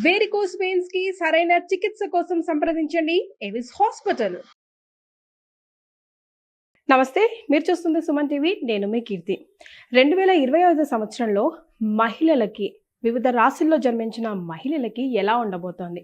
Varicose veins కి సరైన చికిత్స కోసం సంప్రదించండి ఎవిస్ హాస్పిటల్. నమస్తే, మీరు చూస్తుంది సుమన్ టీవీ. నేను మీ కీర్తి. 2025 సంవత్సరంలో మహిళలకి, వివిధ రాశుల్లో జన్మించిన మహిళలకి ఎలా ఉండబోతోంది,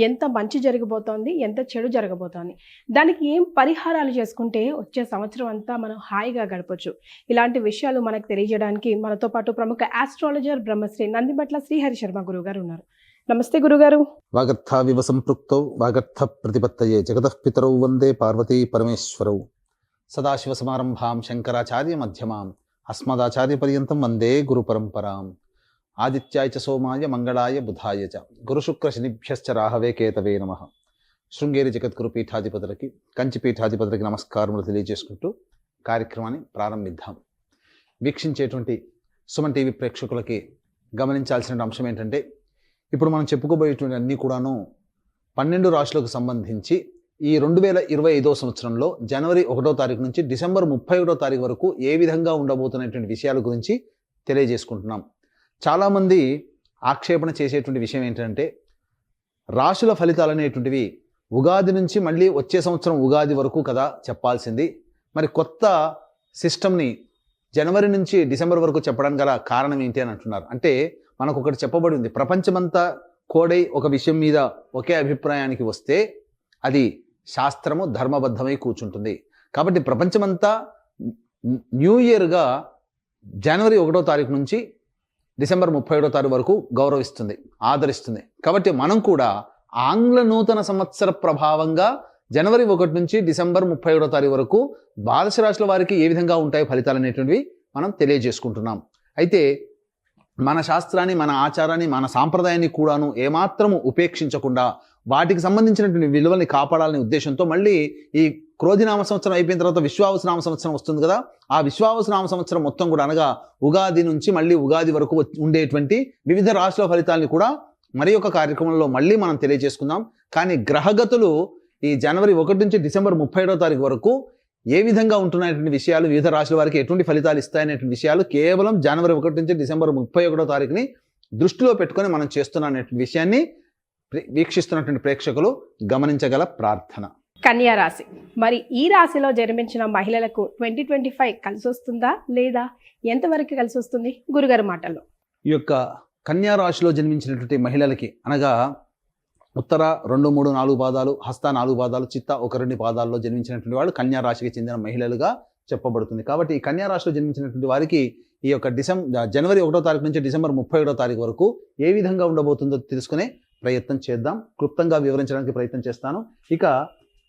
ఎంత మంచి జరగబోతోంది, ఎంత చెడు జరగబోతోంది, దానికి ఏం పరిహారాలు చేసుకుంటే వచ్చే సంవత్సరం అంతా మనం హాయిగా గడపచ్చు, ఇలాంటి విషయాలు మనకు తెలియజేయడానికి మనతో పాటు ప్రముఖ ఆస్ట్రాలజర్ బ్రహ్మశ్రీ నందిబట్ల శ్రీహరి శర్మ గురుగారు ఉన్నారు. నమస్తే గురుగారు. వాగర్థావివ సంపృక్తౌ వాగర్థ ప్రతిపత్తయే జగతః పితరౌ వందే పార్వతీ పరమేశ్వరౌ. సదాశివ సమారంభాం శంకరాచార్య మధ్యమాం అస్మదాచార్య పర్యంతం వందే గురు పరంపరాం. ఆదిత్యాయ చ సోమాయ మంగళాయ బుధాయ చ గురుశుక్ర శనిభ్యశ్చ రాహవే కేతవే నమః. శృంగేరి జగద్గురు పీఠాధిపతులకి, కంచి పీఠాధిపతులకి నమస్కారములు తెలియజేసుకుంటూ కార్యక్రమాన్ని ప్రారంభిద్దాం. వీక్షించేటువంటి సుమన్ టీవీ ప్రేక్షకులకి గమనించాల్సిన అంశం ఏంటంటే, ఇప్పుడు మనం చెప్పుకోబోయేటువంటి అన్నీ కూడాను 12 రాశులకు సంబంధించి ఈ 2025 సంవత్సరంలో జనవరి 1వ తారీఖు నుంచి డిసెంబర్ 31వ తారీఖు వరకు ఏ విధంగా ఉండబోతున్నటువంటి విషయాల గురించి తెలియజేసుకుంటున్నాం. చాలామంది ఆక్షేపణ చేసేటువంటి విషయం ఏంటంటే, రాశుల ఫలితాలు అనేటువంటివి ఉగాది నుంచి మళ్ళీ వచ్చే సంవత్సరం ఉగాది వరకు కదా చెప్పాల్సింది, మరి కొత్త సిస్టమ్ని జనవరి నుంచి డిసెంబర్ వరకు చెప్పడానికి గల కారణం ఏంటి అని అంటున్నారు. అంటే మనకు ఒకటి చెప్పబడి ఉంది, ప్రపంచమంతా కోడై ఒక విషయం మీద ఒకే అభిప్రాయానికి వస్తే అది శాస్త్రము ధర్మబద్ధమై కూర్చుంటుంది. కాబట్టి ప్రపంచమంతా న్యూ ఇయర్గా జనవరి 1వ తారీఖు నుంచి డిసెంబర్ 31వ తారీఖు వరకు గౌరవిస్తుంది, ఆదరిస్తుంది. కాబట్టి మనం కూడా ఆంగ్ల నూతన సంవత్సర ప్రభావంగా జనవరి 1 నుంచి డిసెంబర్ 31వ తారీఖు వరకు ద్వాదశ రాశుల వారికి ఏ విధంగా ఉంటాయి ఫలితాలు అనేటువంటివి మనం తెలియజేసుకుంటున్నాం. అయితే మన శాస్త్రాన్ని, మన ఆచారాన్ని, మన సాంప్రదాయాన్ని కూడాను ఏమాత్రము ఉపేక్షించకుండా వాటికి సంబంధించినటువంటి విలువల్ని కాపాడాలనే ఉద్దేశంతో మళ్ళీ ఈ క్రోధినామ సంవత్సరం అయిపోయిన తర్వాత విశ్వావసునామ సంవత్సరం వస్తుంది కదా, ఆ విశ్వావసునామ సంవత్సరం మొత్తం కూడా అనగా ఉగాది నుంచి మళ్ళీ ఉగాది వరకు ఉండేటువంటి వివిధ రాశుల ఫలితాలని కూడా మరి ఒక కార్యక్రమంలో మళ్ళీ మనం తెలియజేసుకుందాం. కానీ గ్రహగతులు ఈ జనవరి 1 నుంచి డిసెంబర్ 31వ తారీఖు వరకు ఏ విధంగా ఉంటున్నటువంటి విషయాలు, వివిధ రాశుల వారికి ఎటువంటి ఫలితాలు ఇస్తాయనేటువంటి విషయాలు కేవలం జనవరి 1 నుంచి డిసెంబర్ 31వ తారీఖుని దృష్టిలో పెట్టుకొని మనం చేస్తున్నటువంటి విషయాన్ని వీక్షిస్తున్నటువంటి ప్రేక్షకులు గమనించగల ప్రార్థన. కన్యా రాశి, మరి ఈ రాశిలో జన్మించిన మహిళలకు 2025 కలిసి వస్తుందా లేదా ఎంతవరకు కలిసి వస్తుంది గురుగారు మాటల్లో? ఈ యొక్క కన్యా రాశిలో జన్మించినటువంటి మహిళలకి అనగా ఉత్తర 2, 3, 4 పాదాలు, హస్త 4 పాదాలు, చిత్త 1, 2 పాదాల్లో జన్మించినటువంటి వాళ్ళు కన్యా రాశికి చెందిన మహిళలుగా చెప్పబడుతుంది. కాబట్టి ఈ కన్యా రాశిలో జన్మించినటువంటి వారికి ఈ యొక్క జనవరి 1వ తారీఖు నుంచి డిసెంబర్ 31వ తారీఖు వరకు ఏ విధంగా ఉండబోతుందో తెలుసుకునే ప్రయత్నం చేద్దాం. క్లుప్తంగా వివరించడానికి ప్రయత్నం చేస్తాను. ఇక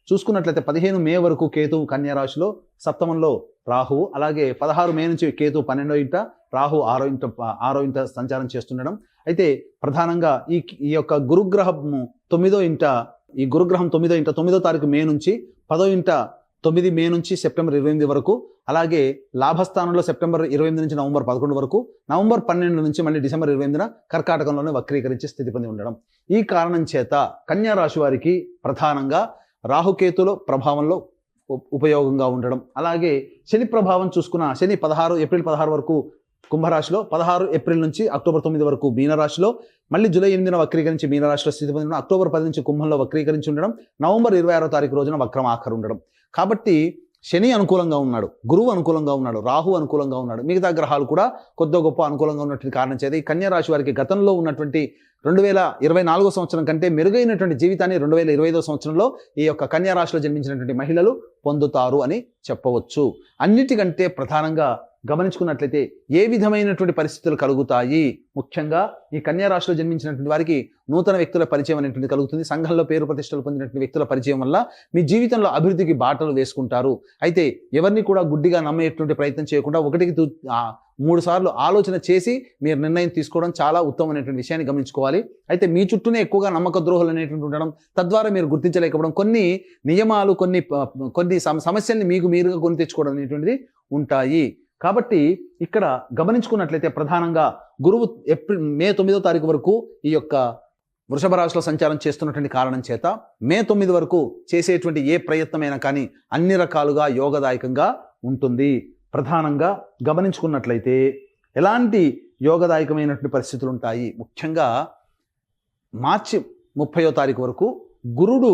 చూసుకున్నట్లయితే 15 మే వరకు కేతువు కన్యా రాశిలో, సప్తమంలో రాహువు, అలాగే 16 మే నుంచి కేతు 12వ ఇంట, రాహు 6వ ఇంట సంచారం చేస్తుండడం. అయితే ప్రధానంగా ఈ యొక్క గురుగ్రహము 9వ ఇంట, ఈ గురుగ్రహం 9వ ఇంట 9వ తారీఖు మే నుంచి 10వ ఇంట 9 మే నుంచి సెప్టెంబర్ 28 వరకు, అలాగే లాభస్థానంలో సెప్టెంబర్ 28 నుంచి నవంబర్ 11 వరకు, నవంబర్ 12 నుంచి మళ్ళీ డిసెంబర్ 28న కర్కాటకంలోనే వక్రీకరించి స్థితి పొంది ఉండడం. ఈ కారణం చేత కన్యా రాశి వారికి ప్రధానంగా రాహుకేతుల ప్రభావంలో ఉపయోగంగా ఉండడం, అలాగే శని ప్రభావం చూసుకున్న శని ఏప్రిల్ 16 వరకు కుంభరాశిలో, 16 ఏప్రిల్ నుంచి అక్టోబర్ 9 వరకు మీనరాశిలో, మళ్ళీ జూలై 8న వక్రీకరించి మీనరాశిలో స్థితి పొందడం, అక్టోబర్ 10 నుంచి కుంభంలో వక్రీకరించి ఉండడం, నవంబర్ 26వ తారీఖు రోజున వక్రం ఆఖరు ఉండడం. కాబట్టి శని అనుకూలంగా ఉన్నాడు, గురువు అనుకూలంగా ఉన్నాడు, రాహు అనుకూలంగా ఉన్నాడు, మిగతా గ్రహాలు కూడా కొద్ది గొప్ప అనుకూలంగా ఉన్నటువంటి కారణం చేత ఈ కన్యా రాశి వారికి గతంలో ఉన్నటువంటి 2024 సంవత్సరం కంటే మెరుగైనటువంటి జీవితాన్ని 2025 సంవత్సరంలో ఈ యొక్క కన్యా రాశిలో జన్మించినటువంటి మహిళలు పొందుతారు అని చెప్పవచ్చు. అన్నిటికంటే ప్రధానంగా గమనించుకున్నట్లయితే ఏ విధమైనటువంటి పరిస్థితులు కలుగుతాయి, ముఖ్యంగా ఈ కన్యా రాశిలో జన్మించినటువంటి వారికి నూతన వ్యక్తుల పరిచయం అనేటువంటి కలుగుతుంది. సంఘంలో పేరు ప్రతిష్టలు పొందినటువంటి వ్యక్తుల పరిచయం వల్ల మీ జీవితంలో అభివృద్ధికి బాటలు వేసుకుంటారు. అయితే ఎవరిని కూడా గుడ్డిగా నమ్మేటువంటి ప్రయత్నం చేయకుండా 1-3 సార్లు ఆలోచన చేసి మీరు నిర్ణయం తీసుకోవడం చాలా ఉత్తమమైనటువంటి విషయాన్ని గమనించుకోవాలి. అయితే మీ చుట్టూనే ఎక్కువగా నమ్మక ద్రోహులు అనేటువంటి ఉండడం, తద్వారా మీరు గుర్తించలేకపోవడం, కొన్ని నియమాలు, కొన్ని సమస్యల్ని మీకు మీరుగా కొని తెచ్చుకోవడం అనేటువంటిది ఉంటాయి. కాబట్టి ఇక్కడ గమనించుకున్నట్లయితే ప్రధానంగా గురువు మే 9వ తారీఖు వరకు ఈ యొక్క వృషభ రాశిలో సంచారం చేస్తున్నటువంటి కారణం చేత మే 9 వరకు చేసేటువంటి ఏ ప్రయత్నమైనా కానీ అన్ని రకాలుగా యోగదాయకంగా ఉంటుంది. ప్రధానంగా గమనించుకున్నట్లయితే ఎలాంటి యోగదాయకమైనటువంటి పరిస్థితులు ఉంటాయి. ముఖ్యంగా మార్చి 30వ తారీఖు వరకు గురుడు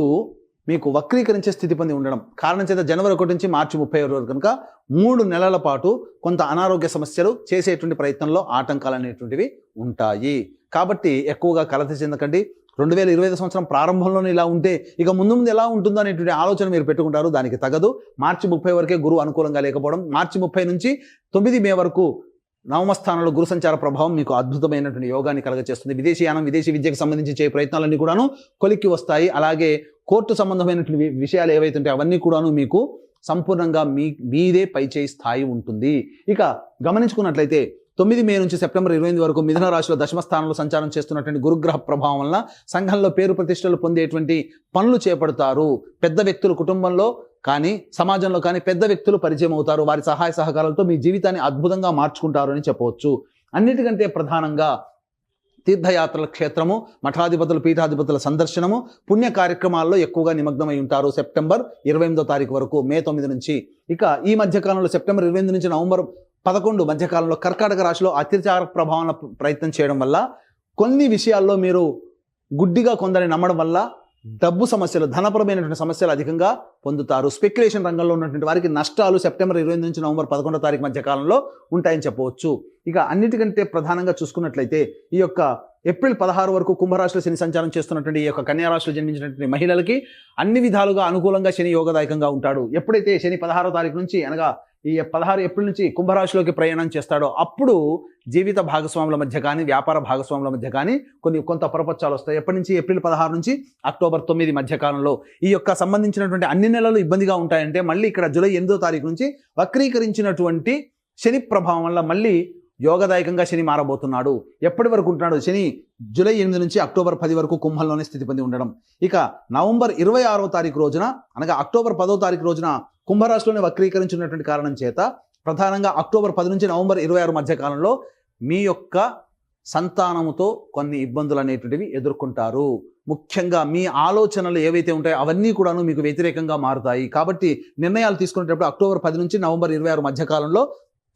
మీకు వక్రీకరించే స్థితి పొంది ఉండడం కారణం చేత జనవరి 1 నుంచి మార్చి 30 వరకు కనుక 3 నెలల పాటు కొంత అనారోగ్య సమస్యలు చేసేటువంటి ప్రయత్నంలో ఆటంకాలు అనేటువంటివి ఉంటాయి. కాబట్టి ఎక్కువగా కలత చెందకండి. 2025 సంవత్సరం ప్రారంభంలోనే ఇలా ఉంటే ఇక ముందు ముందు ఎలా ఉంటుందో అనేటువంటి ఆలోచన మీరు పెట్టుకుంటారు. దానికి తగదు. మార్చి 30 వరకే గురువు అనుకూలంగా లేకపోవడం, మార్చి 30 నుంచి 9 మే వరకు నవమ స్థానంలో గురు సంచార ప్రభావం మీకు అద్భుతమైనటువంటి యోగాన్ని కలగచేస్తుంది. విదేశీయానం, విదేశీ విద్యకు సంబంధించి చేసే ప్రయత్నాలన్నీ కూడాను కొలిక్కి వస్తాయి. అలాగే కోర్టు సంబంధమైనటువంటి విషయాలు ఏవైతే ఉంటాయో అవన్నీ కూడాను మీకు సంపూర్ణంగా మీదే పైచేయి స్థాయి ఉంటుంది. ఇక గమనించుకున్నట్లయితే 9 మే నుంచి సెప్టెంబర్ 28 వరకు మిథున రాశిలో దశమ స్థానంలో సంచారం చేస్తున్నటువంటి గురుగ్రహ ప్రభావం వలన సంఘంలో పేరు ప్రతిష్టలు పొందేటువంటి పనులు చేపడతారు. పెద్ద వ్యక్తులు కుటుంబంలో కానీ సమాజంలో కానీ పెద్ద వ్యక్తులు పరిచయం అవుతారు. వారి సహాయ సహకారాలతో మీ జీవితాన్ని అద్భుతంగా మార్చుకుంటారు అని చెప్పవచ్చు. అన్నిటికంటే ప్రధానంగా తీర్థయాత్రల క్షేత్రము, మఠాధిపతులు, పీఠాధిపతుల సందర్శనము, పుణ్య కార్యక్రమాల్లో ఎక్కువగా నిమగ్నమై ఉంటారు సెప్టెంబర్ 28వ తారీఖు వరకు, మే 9 నుంచి. ఇక ఈ మధ్యకాలంలో సెప్టెంబర్ 28 నుంచి నవంబర్ 11 మధ్యకాలంలో కర్కాటక రాశిలో అత్యచార ప్రభావం ప్రయత్నం చేయడం వల్ల కొన్ని విషయాల్లో మీరు గుడ్డిగా కొందరిని నమ్మడం వల్ల డబ్బు సమస్యలు, ధనపరమైనటువంటి సమస్యలు అధికంగా పొందుతారు. స్పెక్యులేషన్ రంగంలో ఉన్నటువంటి వారికి నష్టాలు సెప్టెంబర్ 28 నుంచి నవంబర్ 11వ తారీఖు మధ్య కాలంలో ఉంటాయని చెప్పవచ్చు. ఇక అన్నిటికంటే ప్రధానంగా చూసుకున్నట్లయితే ఈ యొక్క ఏప్రిల్ 16 వరకు కుంభరాశిలో శని సంచారం చేస్తున్నటువంటి ఈ యొక్క కన్యా రాశిలో జన్మించినటువంటి మహిళలకి అన్ని విధాలుగా అనుకూలంగా శని యోగదాయకంగా ఉంటాడు. ఎప్పుడైతే శని 16వ తారీఖు నుంచి అనగా ఈ 16 ఏప్రిల్ నుంచి కుంభరాశిలోకి ప్రయాణం చేస్తాడో అప్పుడు జీవిత భాగస్వాముల మధ్య కానీ వ్యాపార భాగస్వాముల మధ్య కానీ కొంత పొరపచ్చాలు వస్తాయి. ఎప్పటి నుంచి? ఏప్రిల్ 16 నుంచి అక్టోబర్ 9 మధ్య కాలంలో. ఈ యొక్క సంబంధించినటువంటి అన్ని నెలలు ఇబ్బందిగా ఉంటాయంటే మళ్ళీ ఇక్కడ జూలై 8వ తారీఖు నుంచి వక్రీకరించినటువంటి శని ప్రభావం వల్ల మళ్ళీ యోగదాయకంగా శని మారబోతున్నాడు. ఎప్పటి వరకు ఉంటున్నాడు? శని జూలై 8 నుంచి అక్టోబర్ 10 వరకు కుంభంలోనే స్థితి పొంది ఉండడం. ఇక నవంబర్ 26వ తారీఖు రోజున అనగా అక్టోబర్ 10వ తారీఖు రోజున కుంభరాశిలోనే వక్రీకరించినటువంటి కారణం చేత ప్రధానంగా అక్టోబర్ 10 నుంచి నవంబర్ 26 మధ్య కాలంలో మీ యొక్క సంతానముతో కొన్ని ఇబ్బందులు అనేటువంటివి ఎదుర్కొంటారు. ముఖ్యంగా మీ ఆలోచనలు ఏవైతే ఉంటాయో అవన్నీ కూడాను మీకు వ్యతిరేకంగా మారుతాయి. కాబట్టి నిర్ణయాలు తీసుకునేటప్పుడు అక్టోబర్ 10 నుంచి నవంబర్ 26 మధ్య కాలంలో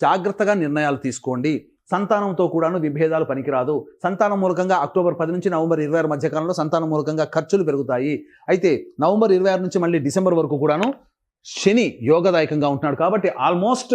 జాగ్రత్తగా నిర్ణయాలు తీసుకోండి. సంతానంతో కూడాను విభేదాలు పనికిరాదు. సంతానం మూలకంగా అక్టోబర్ 10 నుంచి నవంబర్ 26 మధ్య కాలంలో సంతానం మూలకంగా ఖర్చులు పెరుగుతాయి. అయితే నవంబర్ 26 నుంచి మళ్ళీ డిసెంబర్ వరకు కూడాను శని యోగదాయకంగా ఉంటున్నాడు. కాబట్టి ఆల్మోస్ట్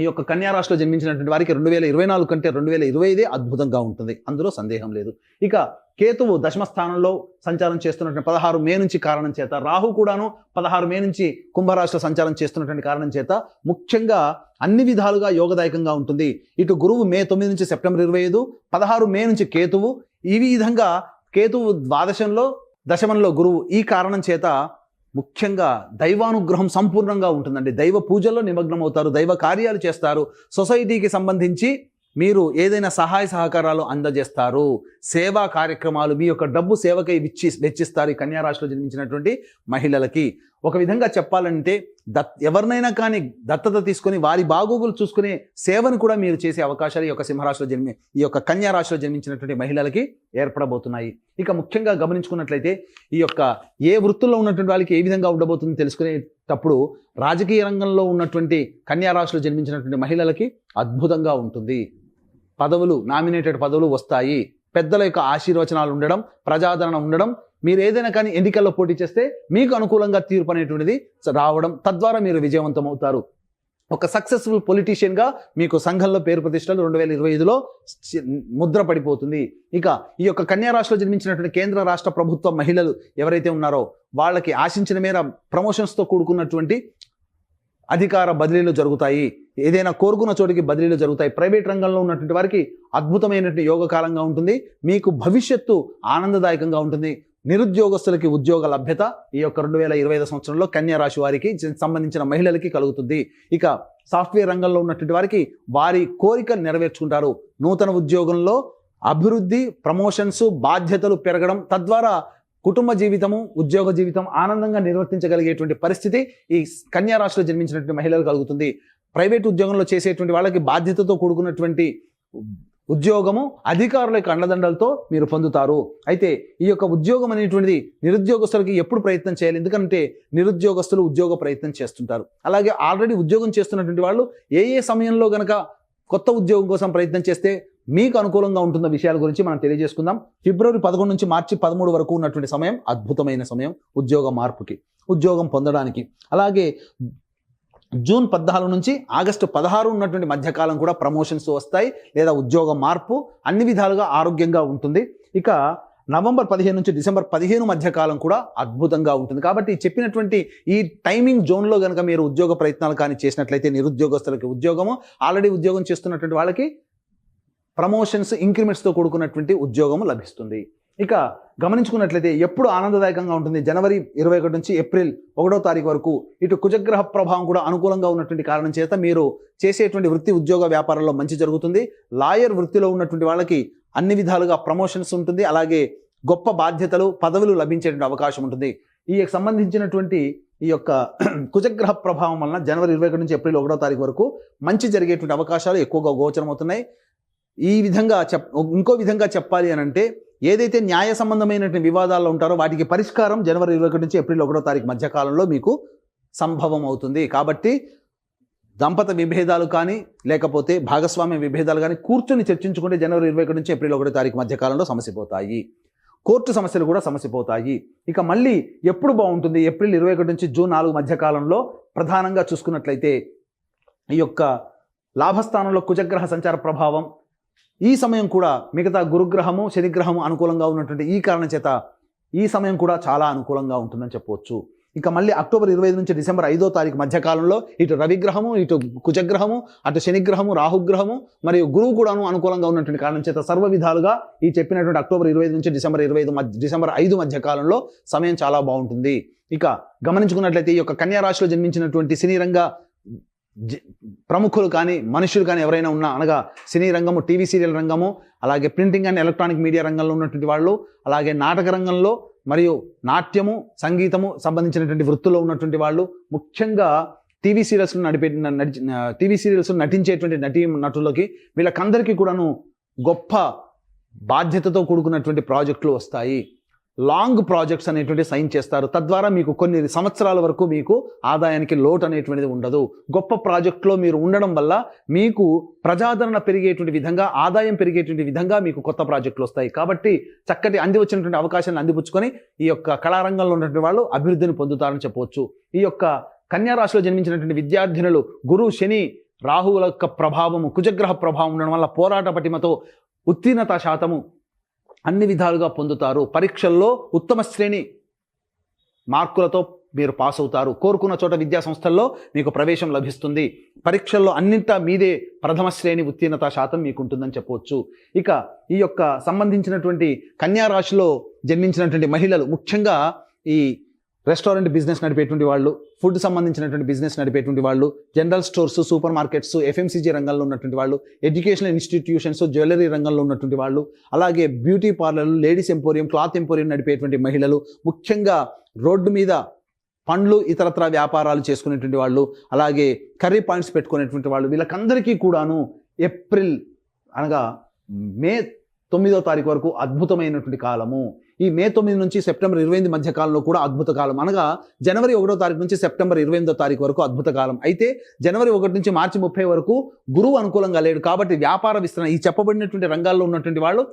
ఈ యొక్క కన్యా రాశిలో జన్మించినటువంటి వారికి 2024 కంటే 2025 అద్భుతంగా ఉంటుంది, అందులో సందేహం లేదు. ఇక కేతువు దశమ స్థానంలో సంచారం చేస్తున్నటువంటి 16 మే నుంచి కారణం చేత, రాహు కూడాను 16 మే నుంచి కుంభరాశిలో సంచారం చేస్తున్నటువంటి కారణం చేత ముఖ్యంగా అన్ని విధాలుగా యోగదాయకంగా ఉంటుంది. ఇటు గురువు మే 9 నుంచి సెప్టెంబర్ 25, 16 మే నుంచి కేతువు. ఈ విధంగా కేతువు ద్వాదశంలో, దశమంలో గురువు. ఈ కారణం చేత ముఖ్యంగా దైవానుగ్రహం సంపూర్ణంగా ఉంటుందండి. దైవ పూజల్లో నిమగ్నం అవుతారు, దైవ కార్యాలు చేస్తారు. సొసైటీకి సంబంధించి మీరు ఏదైనా సహాయ సహకారాలు అందజేస్తారు. సేవా కార్యక్రమాలు, మీ యొక్క డబ్బు సేవకై వెచ్చిస్తారు ఈ కన్యా రాశిలో జన్మించినటువంటి మహిళలకి. ఒక విధంగా చెప్పాలంటే ఎవరినైనా కానీ దత్తత తీసుకొని వారి బాగోగులు చూసుకునే సేవను కూడా మీరు చేసే అవకాశాలు ఈ యొక్క సింహరాశిలో ఈ యొక్క కన్యా రాశిలో జన్మించినటువంటి మహిళలకి ఏర్పడబోతున్నాయి. ఇక ముఖ్యంగా గమనించుకున్నట్లయితే ఈ యొక్క ఏ వృత్తుల్లో ఉన్నటువంటి వాళ్ళకి ఏ విధంగా ఉండబోతుందో తెలుసుకునేటప్పుడు రాజకీయ రంగంలో ఉన్నటువంటి కన్యా రాశిలో జన్మించినటువంటి మహిళలకి అద్భుతంగా ఉంటుంది. పదవులు, నామినేటెడ్ పదవులు వస్తాయి. పెద్దల యొక్క ఆశీర్వచనాలు ఉండడం, ప్రజాదరణ ఉండడం, మీరు ఏదైనా కానీ ఎన్నికల్లో పోటీ చేస్తే మీకు అనుకూలంగా తీర్పు అనేటువంటిది రావడం, తద్వారా మీరు విజయవంతం అవుతారు. ఒక సక్సెస్ఫుల్ పొలిటీషియన్గా మీకు సంఘంలో పేరు ప్రతిష్టలు 2025లో ముద్ర పడిపోతుంది. ఇక ఈ యొక్క కన్యా రాశిలో జన్మించినటువంటి కేంద్ర రాష్ట్ర ప్రభుత్వ మహిళలు ఎవరైతే ఉన్నారో వాళ్ళకి ఆశించిన మేర ప్రమోషన్స్తో కూడుకున్నటువంటి అధికార బదిలీలు జరుగుతాయి. ఏదైనా కోరుకున్న చోటికి బదిలీలు జరుగుతాయి. ప్రైవేట్ రంగంలో ఉన్నటువంటి వారికి అద్భుతమైనటువంటి యోగకాలంగా ఉంటుంది. మీకు భవిష్యత్తు ఆనందదాయకంగా ఉంటుంది. నిరుద్యోగస్తులకి ఉద్యోగ లభ్యత ఈ యొక్క 2025 సంవత్సరంలో కన్యా రాశి వారికి సంబంధించిన మహిళలకి కలుగుతుంది. ఇక సాఫ్ట్వేర్ రంగంలో ఉన్నటువంటి వారికి వారి కోరికలు నెరవేర్చుకుంటారు. నూతన ఉద్యోగంలో అభివృద్ధి, ప్రమోషన్స్, బాధ్యతలు పెరగడం, తద్వారా కుటుంబ జీవితము, ఉద్యోగ జీవితం ఆనందంగా నిర్వర్తించగలిగేటువంటి పరిస్థితి ఈ కన్యా రాశిలో జన్మించినటువంటి మహిళలు కలుగుతుంది. ప్రైవేట్ ఉద్యోగంలో చేసేటువంటి వాళ్ళకి బాధ్యతతో కూడుకున్నటువంటి ఉద్యోగము, అధికారుల యొక్క అండదండలతో మీరు పొందుతారు. అయితే ఈ యొక్క ఉద్యోగం అనేటువంటిది నిరుద్యోగస్తులకి ఎప్పుడు ప్రయత్నం చేయాలి? ఎందుకంటే నిరుద్యోగస్తులు ఉద్యోగ ప్రయత్నం చేస్తుంటారు. అలాగే ఆల్రెడీ ఉద్యోగం చేస్తున్నటువంటి వాళ్ళు ఏ సమయంలో గనక కొత్త ఉద్యోగం కోసం ప్రయత్నం చేస్తే మీకు అనుకూలంగా ఉంటున్న విషయాల గురించి మనం తెలియజేసుకుందాం. ఫిబ్రవరి 11 నుంచి మార్చి 13 వరకు ఉన్నటువంటి సమయం అద్భుతమైన సమయం ఉద్యోగ మార్పుకి, ఉద్యోగం పొందడానికి. అలాగే జూన్ 14 నుంచి ఆగస్టు 16 ఉన్నటువంటి మధ్యకాలం కూడా ప్రమోషన్స్ వస్తాయి లేదా ఉద్యోగ మార్పు అన్ని విధాలుగా ఆరోగ్యంగా ఉంటుంది. ఇక నవంబర్ 15 నుంచి డిసెంబర్ 15 మధ్యకాలం కూడా అద్భుతంగా ఉంటుంది. కాబట్టి చెప్పినటువంటి ఈ టైమింగ్ జోన్లో కనుక మీరు ఉద్యోగ ప్రయత్నాలు కానీ చేసినట్లయితే నిరుద్యోగస్తులకి ఉద్యోగము, ఆల్రెడీ ఉద్యోగం చేస్తున్నటువంటి వాళ్ళకి ప్రమోషన్స్, ఇంక్రిమెంట్స్తో కూడుకున్నటువంటి ఉద్యోగము లభిస్తుంది. ఇక గమనించుకున్నట్లయితే ఎప్పుడు ఆనందదాయకంగా ఉంటుంది, జనవరి 21 నుంచి ఏప్రిల్ 1వ తారీఖు వరకు ఇటు కుజగ్రహ ప్రభావం కూడా అనుకూలంగా ఉన్నటువంటి కారణం చేత మీరు చేసేటువంటి వృత్తి, ఉద్యోగ, వ్యాపారాల్లో మంచి జరుగుతుంది. లాయర్ వృత్తిలో ఉన్నటువంటి వాళ్ళకి అన్ని విధాలుగా ప్రమోషన్స్ ఉంటుంది. అలాగే గొప్ప బాధ్యతలు, పదవులు లభించేటువంటి అవకాశం ఉంటుంది. ఈ సంబంధించినటువంటి ఈ యొక్క కుజగ్రహ ప్రభావం వలన జనవరి 21 నుంచి ఏప్రిల్ 1వ తారీఖు వరకు మంచి జరిగేటువంటి అవకాశాలు ఎక్కువగా గోచరమవుతున్నాయి. ఈ విధంగా ఇంకో విధంగా చెప్పాలి అని అంటే, ఏదైతే న్యాయ సంబంధమైనటువంటి వివాదాల్లో ఉంటారో వాటికి పరిష్కారం జనవరి 21 నుంచి ఏప్రిల్ 1వ తారీఖు మధ్యకాలంలో మీకు సంభవం అవుతుంది. కాబట్టి దంపత విభేదాలు కానీ లేకపోతే భాగస్వామ్య విభేదాలు కానీ కూర్చొని చర్చించుకుంటే జనవరి 21 నుంచి ఏప్రిల్ 1వ తారీఖు మధ్యకాలంలో సమసిపోతాయి. కోర్టు సమస్యలు కూడా సమసిపోతాయి. ఇక మళ్ళీ ఎప్పుడు బాగుంటుంది, ఏప్రిల్ 21 నుంచి జూన్ 4 మధ్యకాలంలో ప్రధానంగా చూసుకున్నట్లయితే ఈ యొక్క లాభస్థానంలో కుజగ్రహ సంచార ప్రభావం, ఈ సమయం కూడా మిగతా గురుగ్రహము, శనిగ్రహము అనుకూలంగా ఉన్నటువంటి ఈ కారణం చేత ఈ సమయం కూడా చాలా అనుకూలంగా ఉంటుందని చెప్పవచ్చు. ఇక మళ్ళీ అక్టోబర్ 25 నుంచి డిసెంబర్ 5వ తారీఖు మధ్యకాలంలో ఇటు రవిగ్రహము, ఇటు కుజగ్రహము, అటు శనిగ్రహము, రాహుగ్రహము మరియు గురువు కూడాను అనుకూలంగా ఉన్నటువంటి కారణం చేత సర్వ విధాలుగా ఈ చెప్పినటువంటి అక్టోబర్ 25 నుంచి డిసెంబర్ 5 మధ్యకాలంలో సమయం చాలా బాగుంటుంది. ఇక గమనించుకున్నట్లయితే ఈ యొక్క కన్యా రాశిలో జన్మించినటువంటి సినీ రంగ ప్రముఖులు కానీ మనుషులు కానీ ఎవరైనా ఉన్నా, అనగా సినీ రంగము, టీవీ సీరియల్ రంగము, అలాగే ప్రింటింగ్ అండ్ ఎలక్ట్రానిక్ మీడియా రంగంలో ఉన్నటువంటి వాళ్ళు, అలాగే నాటక రంగంలో మరియు నాట్యము, సంగీతము సంబంధించినటువంటి వృత్తుల్లో ఉన్నటువంటి వాళ్ళు, ముఖ్యంగా టీవీ సీరియల్స్ నటించేటువంటి నటులకి వీళ్ళకందరికీ కూడాను గొప్ప బాధ్యతతో కూడుకున్నటువంటి ప్రాజెక్టులు వస్తాయి. లాంగ్ ప్రాజెక్ట్స్ అనేటువంటి సైన్ చేస్తారు. తద్వారా మీకు కొన్ని సంవత్సరాల వరకు మీకు ఆదాయానికి లోటు అనేటువంటిది ఉండదు. గొప్ప ప్రాజెక్టులో మీరు ఉండడం వల్ల మీకు ప్రజాదరణ పెరిగేటువంటి విధంగా, ఆదాయం పెరిగేటువంటి విధంగా మీకు కొత్త ప్రాజెక్టులు వస్తాయి. కాబట్టి చక్కటి అంది వచ్చినటువంటి అవకాశాన్ని అందిపుచ్చుకొని ఈ యొక్క కళారంగంలో ఉన్నటువంటి వాళ్ళు అభివృద్ధిని పొందుతారని చెప్పవచ్చు. ఈ యొక్క కన్యా రాశిలో జన్మించినటువంటి విద్యార్థినులు గురు, శని, రాహువుల యొక్క ప్రభావము, కుజగ్రహ ప్రభావం ఉండడం వల్ల పోరాట పటిమతో ఉత్తీర్ణత శాతము అన్ని విధాలుగా పొందుతారు. పరీక్షల్లో ఉత్తమ శ్రేణి మార్కులతో మీరు పాస్ అవుతారు. కోరుకున్న చోట విద్యా సంస్థల్లో మీకు ప్రవేశం లభిస్తుంది. పరీక్షల్లో అన్నింటా మీదే ప్రథమ శ్రేణి ఉత్తీర్ణత శాతం మీకు ఉంటుందని చెప్పవచ్చు. ఇక ఈ యొక్క సంబంధించినటువంటి కన్యా రాశిలో జన్మించినటువంటి మహిళలు, ముఖ్యంగా ఈ రెస్టారెంట్ బిజినెస్ నడిపేటువంటి వాళ్ళు, ఫుడ్ సంబంధించినటువంటి బిజినెస్ నడిపేటువంటి వాళ్ళు, general stores, super markets, FMCG రంగంలో ఉన్నటువంటి వాళ్ళు, ఎడ్యుకేషనల్ ఇన్స్టిట్యూషన్స్, జ్యువెలరీ రంగంలో ఉన్నటువంటి వాళ్ళు, అలాగే బ్యూటీ పార్లర్లు, లేడీస్ ఎంపోరియం, క్లాత్ ఎంపోరియం నడిపేటువంటి మహిళలు, ముఖ్యంగా రోడ్డు మీద పండ్లు ఇతరత్ర వ్యాపారాలు చేసుకునేటువంటి వాళ్ళు, అలాగే కర్రీ పాయింట్స్ పెట్టుకునేటువంటి వాళ్ళు, వీళ్ళకందరికీ కూడాను ఏప్రిల్ అనగా మే 9వ తారీఖు వరకు అద్భుతమైనటువంటి కాలము. ఈ మే 9 నుంచి సెప్టెంబర్ 28 మధ్య కాలంలో కూడా అద్భుత కాలం. అనగా జనవరి 1వ తారీఖు నుంచి సెప్టెంబర్ 28వ తారీఖు వరకు అద్భుత కాలం. అయితే జనవరి 1 నుంచి మార్చి 30 వరకు గురువు అనుకూలంగా లేడు. కాబట్టి వ్యాపార విస్తరణ, ఈ చెప్పబడినటువంటి రంగాల్లో ఉన్నటువంటి వాళ్ళు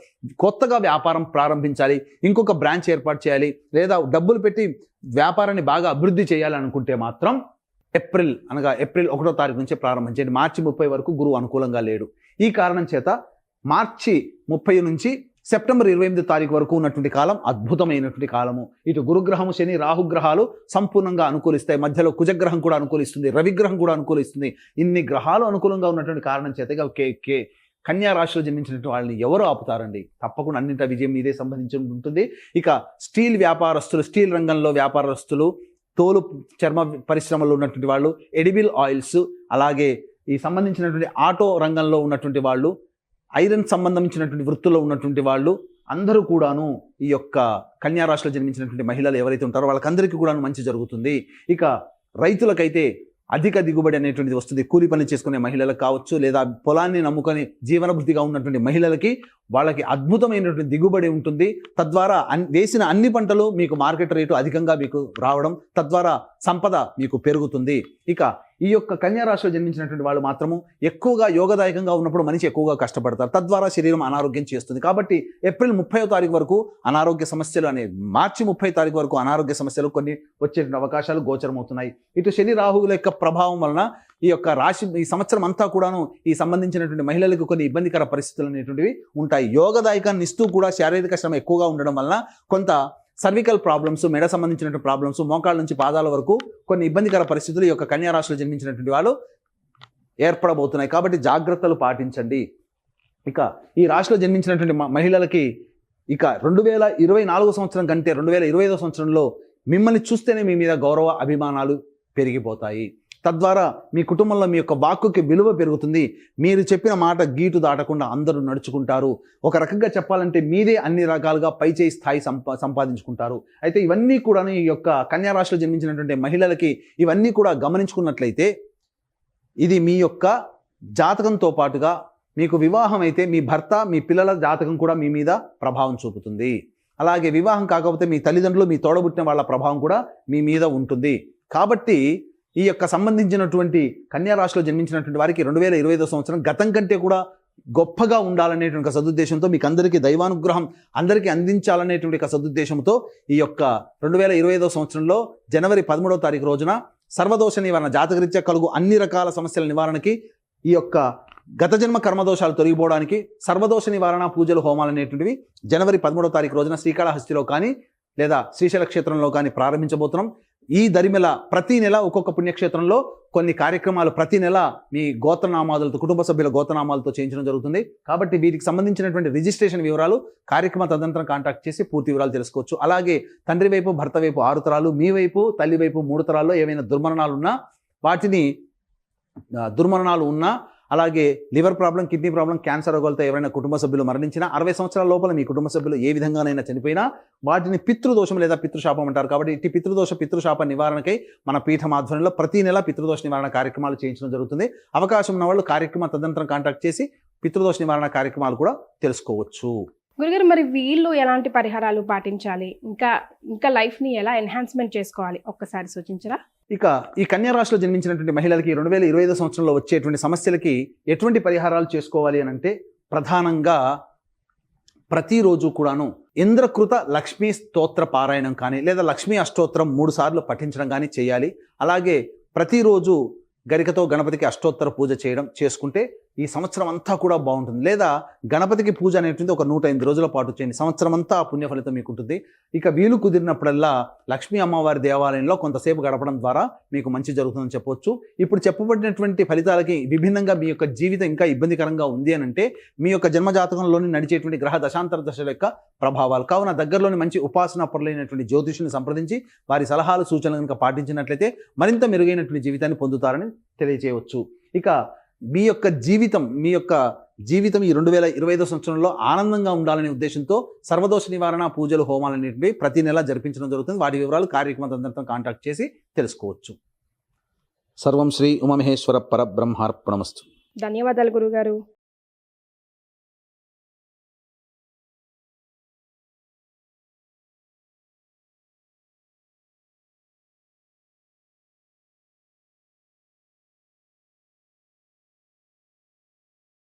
కొత్తగా వ్యాపారం ప్రారంభించాలి, ఇంకొక బ్రాంచ్ ఏర్పాటు చేయాలి, లేదా డబ్బులు పెట్టి వ్యాపారాన్ని బాగా అభివృద్ధి చేయాలి అనుకుంటే మాత్రం ఏప్రిల్ 1వ తారీఖు నుంచి ప్రారంభించండి. మార్చి 30 వరకు గురువు అనుకూలంగా లేడు. ఈ కారణం చేత మార్చి 30 నుంచి సెప్టెంబర్ 28 తారీఖు వరకు ఉన్నటువంటి కాలం అద్భుతమైనటువంటి కాలము. ఇటు గురుగ్రహము, శని, రాహుగ్రహాలు సంపూర్ణంగా అనుకూలిస్తాయి. మధ్యలో కుజగ్రహం కూడా అనుకూలిస్తుంది, రవిగ్రహం కూడా అనుకూలిస్తుంది. ఇన్ని గ్రహాలు అనుకూలంగా ఉన్నటువంటి కారణం చేత కన్యా రాశిలో జన్మించినటువంటి వాళ్ళని ఎవరు ఆపుతారండి? తప్పకుండా అన్నింటి విజయం మీదే సంబంధించి ఉంటుంది. ఇక స్టీల్ వ్యాపారస్తులు, స్టీల్ రంగంలో వ్యాపారస్తులు, తోలు చర్మ పరిశ్రమలో ఉన్నటువంటి వాళ్ళు, ఎడిబుల్ ఆయిల్స్, అలాగే ఈ సంబంధించినటువంటి ఆటో రంగంలో ఉన్నటువంటి వాళ్ళు, ఐరన్ సంబంధించినటువంటి వృత్తుల్లో ఉన్నటువంటి వాళ్ళు అందరూ కూడాను ఈ యొక్క కన్యా రాశిలో జన్మించినటువంటి మహిళలు ఎవరైతే ఉంటారో వాళ్ళకందరికీ కూడాను మంచి జరుగుతుంది. ఇక రైతులకైతే అధిక దిగుబడి అనేటువంటిది వస్తుంది. కూలి పని చేసుకునే మహిళలకు కావచ్చు, లేదా పొలాన్ని నమ్ముకొని జీవనభృతిగా ఉన్నటువంటి మహిళలకి వాళ్ళకి అద్భుతమైనటువంటి దిగుబడి ఉంటుంది. తద్వారా వేసిన అన్ని పంటలు మీకు మార్కెట్ రేటు అధికంగా మీకు రావడం, తద్వారా సంపద మీకు పెరుగుతుంది. ఇక ఈ యొక్క కన్యా రాశిలో జన్మించినటువంటి వాళ్ళు మాత్రము ఎక్కువగా యోగదాయకంగా ఉన్నప్పుడు మనిషి ఎక్కువగా కష్టపడతారు, తద్వారా శరీరం అనారోగ్యం చేస్తుంది. కాబట్టి ఏప్రిల్ 30వ తారీఖు వరకు అనారోగ్య సమస్యలు మార్చి 30 తారీఖు వరకు అనారోగ్య సమస్యలు కొన్ని వచ్చే అవకాశాలు గోచరమవుతున్నాయి. ఇటు శని రాహువుల యొక్క ప్రభావం వలన ఈ యొక్క రాశి ఈ సంవత్సరం అంతా కూడాను ఈ సంబంధించినటువంటి మహిళలకు కొన్ని ఇబ్బందికర పరిస్థితులు అనేటువంటివి ఉంటాయి. యోగదాయకాన్ని ఇస్తూ కూడా శారీరక శ్రమ ఎక్కువగా ఉండడం వలన కొంత సర్వికల్ ప్రాబ్లమ్స్, మెడ సంబంధించినటువంటి ప్రాబ్లమ్స్, మోకాళ్ళ నుంచి పాదాల వరకు కొన్ని ఇబ్బందికర పరిస్థితులు ఈ యొక్క కన్యా రాశిలో జన్మించినటువంటి వాళ్ళు ఏర్పడబోతున్నాయి. కాబట్టి జాగ్రత్తలు పాటించండి. ఇక ఈ రాశిలో జన్మించినటువంటి మహిళలకి ఇక 2024 సంవత్సరం కంటే 2025 సంవత్సరంలో మిమ్మల్ని చూస్తేనే మీ మీద గౌరవ అభిమానాలు పెరిగిపోతాయి. తద్వారా మీ కుటుంబంలో మీ యొక్క వాక్కుకి విలువ పెరుగుతుంది. మీరు చెప్పిన మాట గీటు దాటకుండా అందరూ నడుచుకుంటారు. ఒక రకంగా చెప్పాలంటే మీరే అన్ని రకాలుగా పైచేయి స్థాయి సంపాదించుకుంటారు. అయితే ఇవన్నీ కూడా ఈ యొక్క కన్యా రాశిలో జన్మించినటువంటి మహిళలకి ఇవన్నీ కూడా గమనించుకున్నట్లయితే ఇది మీ యొక్క జాతకంతో పాటుగా మీకు వివాహం అయితే మీ భర్త, మీ పిల్లల జాతకం కూడా మీ మీద ప్రభావం చూపుతుంది. అలాగే వివాహం కాకపోతే మీ తల్లిదండ్రులు, మీ తోడబుట్టిన వాళ్ళ ప్రభావం కూడా మీ మీద ఉంటుంది. కాబట్టి ఈ యొక్క సంబంధించినటువంటి కన్యా రాశిలో జన్మించినటువంటి వారికి 2025 సంవత్సరం గతం కంటే కూడా గొప్పగా ఉండాలనేటువంటి ఒక సదుద్దేశంతో మీకు అందరికీ దైవానుగ్రహం అందరికీ అందించాలనేటువంటి ఒక సదుద్దేశంతో ఈ యొక్క 2025 సంవత్సరంలో జనవరి 13వ తారీఖు రోజున సర్వదోష నివారణ, జాతకరీత్యా కలుగు అన్ని రకాల సమస్యల నివారణకి, ఈ యొక్క గత జన్మ కర్మదోషాలు తొలగిపోవడానికి సర్వదోష నివారణ పూజలు, హోమాలు అనేటువంటివి జనవరి 13వ తారీఖు రోజున శ్రీకాళహస్తిలో కానీ లేదా శ్రీశైల క్షేత్రంలో కానీ ప్రారంభించబోతున్నాం. ఈ దరిమిల ప్రతి నెల ఒక్కొక్క పుణ్యక్షేత్రంలో కొన్ని కార్యక్రమాలు ప్రతి నెల మీ గోత్రనామాలతో, కుటుంబ సభ్యుల గోత్రనామాలతో చేయించడం జరుగుతుంది. కాబట్టి వీటికి సంబంధించినటువంటి రిజిస్ట్రేషన్ వివరాలు కార్యక్రమ తదనంతరం కాంటాక్ట్ చేసి పూర్తి వివరాలు తెలుసుకోవచ్చు. అలాగే తండ్రి వైపు, భర్త వైపు 6 తరాలు, మీ వైపు, తల్లి వైపు 3 తరాల్లో ఏమైనా దుర్మరణాలు ఉన్నా అలాగే liver problem, kidney problem, cancer రోగాలతో ఎవరైనా కుటుంబ సభ్యులు మరణించినా, 60 సంవత్సరాల లోపల మీ కుటుంబ సభ్యులు ఏ విధంగానైనా చనిపోయినా వాటిని పితృదోషం లేదా పితృశాపం అంటారు. కాబట్టి ఇట్టి పితృశాప నివారణకై మన పీఠం ఆధ్వర్యంలో ప్రతి నెల పితృదోష నివారణ కార్యక్రమాలు చేయించడం జరుగుతుంది. అవకాశం ఉన్న వాళ్ళు కార్యక్రమ తదనంతరం కాంటాక్ట్ చేసి పితృదోష నివారణ కార్యక్రమాలు కూడా తెలుసుకోవచ్చు. గురుగారు, మరి వీళ్ళు ఎలాంటి పరిహారాలు పాటించాలి, ఇంకా లైఫ్ని ఎలా ఎన్హాన్స్మెంట్ చేసుకోవాలి, ఒక్కసారి సూచించరా? ఇక ఈ కన్యా రాశిలో జన్మించినటువంటి మహిళలకి 2025 సంవత్సరంలో వచ్చేటువంటి సమస్యలకి ఎటువంటి పరిహారాలు చేసుకోవాలి అని అంటే, ప్రధానంగా ప్రతిరోజు కూడాను ఇంద్రకృత లక్ష్మీ స్తోత్ర పారాయణం కానీ లేదా లక్ష్మీ అష్టోత్తరం 3 సార్లు పఠించడం కానీ చేయాలి. అలాగే ప్రతిరోజు గరికతో గణపతికి అష్టోత్తర పూజ చేసుకుంటే ఈ సంవత్సరం అంతా కూడా బాగుంటుంది. లేదా గణపతికి పూజ అనేటువంటి ఒక 108 రోజుల పాటు చేయండి. సంవత్సరం అంతా పుణ్య ఫలితం మీకు ఉంటుంది. ఇక వీలు కుదిరినప్పుడల్లా లక్ష్మీ అమ్మవారి దేవాలయంలో కొంతసేపు గడపడం ద్వారా మీకు మంచి జరుగుతుందని చెప్పొచ్చు. ఇప్పుడు చెప్పబడినటువంటి ఫలితాలకి విభిన్నంగా మీ యొక్క జీవితం ఇంకా ఇబ్బందికరంగా ఉంది అని అంటే మీ యొక్క జన్మజాతకంలోని నడిచేటువంటి గ్రహ దశాంతర దశల యొక్క ప్రభావాలు. కావున దగ్గరలోని మంచి ఉపాసనా పరులైనటువంటి జ్యోతిషుని సంప్రదించి వారి సలహాలు, సూచనలు కనుక పాటించినట్లయితే మరింత మెరుగైనటువంటి జీవితాన్ని పొందుతారని తెలియజేయవచ్చు. ఇక మీ యొక్క జీవితం ఈ 2025 సంవత్సరంలో ఆనందంగా ఉండాలనే ఉద్దేశంతో సర్వదోష నివారణ పూజలు, హోమాలు అనేటివి ప్రతి నెల జరిపించడం జరుగుతుంది. వాటి వివరాలు కార్యక్రమం తదనంతరం కాంటాక్ట్ చేసి తెలుసుకోవచ్చు. సర్వం శ్రీ ఉమామహేశ్వర పరబ్రహ్మార్పణమస్తు. ధన్యవాదాలు గురుగారు.